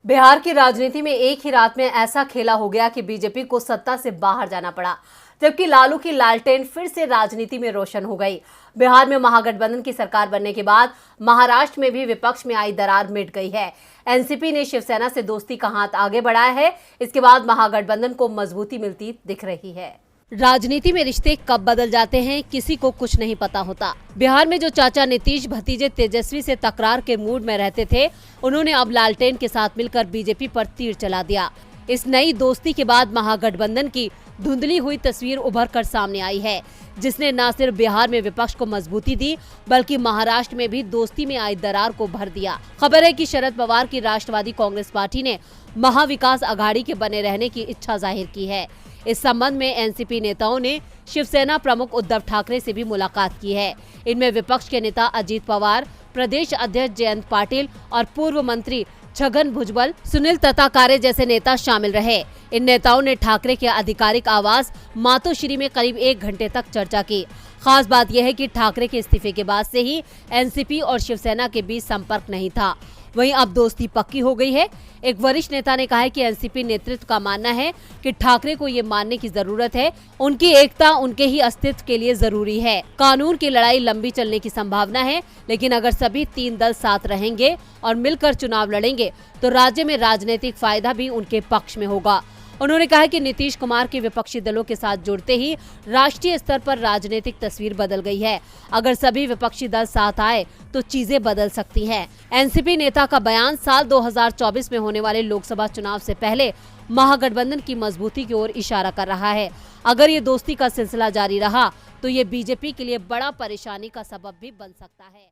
बिहार की राजनीति में एक ही रात में ऐसा खेला हो गया कि बीजेपी को सत्ता से बाहर जाना पड़ा, जबकि लालू की लालटेन फिर से राजनीति में रोशन हो गई। बिहार में महागठबंधन की सरकार बनने के बाद महाराष्ट्र में भी विपक्ष में आई दरार मिट गई है। एनसीपी ने शिवसेना से दोस्ती का हाथ आगे बढ़ाया है। इसके बाद महागठबंधन को मजबूती मिलती दिख रही है। राजनीति में रिश्ते कब बदल जाते हैं, किसी को कुछ नहीं पता होता। बिहार में जो चाचा नीतीश भतीजे तेजस्वी से तकरार के मूड में रहते थे, उन्होंने अब लालटेन के साथ मिलकर बीजेपी पर तीर चला दिया। इस नई दोस्ती के बाद महागठबंधन की धुंधली हुई तस्वीर उभर कर सामने आई है, जिसने न सिर्फ बिहार में विपक्ष को मजबूती दी, बल्कि महाराष्ट्र में भी दोस्ती में आई दरार को भर दिया। खबर है कि शरद पवार की राष्ट्रवादी कांग्रेस पार्टी ने महाविकास अघाड़ी के बने रहने की इच्छा जाहिर की है। इस संबंध में एनसीपी नेताओं ने शिवसेना प्रमुख उद्धव ठाकरे से भी मुलाकात की है। इनमें विपक्ष के नेता अजीत पवार, प्रदेश अध्यक्ष जयंत पाटिल और पूर्व मंत्री छगन भुजबल, सुनील तताकारे जैसे नेता शामिल रहे। इन नेताओं ने ठाकरे के आधिकारिक आवास मातोश्री में करीब 1 घंटे तक चर्चा की। खास बात यह है कि ठाकरे के इस्तीफे के बाद से ही एनसीपी और शिवसेना के बीच संपर्क नहीं था। वहीं अब दोस्ती पक्की हो गई है। एक वरिष्ठ नेता ने कहा है कि एनसीपी नेतृत्व का मानना है कि ठाकरे को ये मानने की जरूरत है, उनकी एकता उनके ही अस्तित्व के लिए जरूरी है। कानून की लड़ाई लंबी चलने की संभावना है, लेकिन अगर सभी 3 दल साथ रहेंगे और मिलकर चुनाव लड़ेंगे तो राज्य में राजनीतिक फायदा भी उनके पक्ष में होगा। उन्होंने कहा कि नीतीश कुमार के विपक्षी दलों के साथ जुड़ते ही राष्ट्रीय स्तर पर राजनीतिक तस्वीर बदल गई है। अगर सभी विपक्षी दल साथ आए तो चीजें बदल सकती हैं। एनसीपी नेता का बयान साल 2024 में होने वाले लोकसभा चुनाव से पहले महागठबंधन की मजबूती की ओर इशारा कर रहा है। अगर ये दोस्ती का सिलसिला जारी रहा तो ये बीजेपी के लिए बड़ा परेशानी का सबब भी बन सकता है।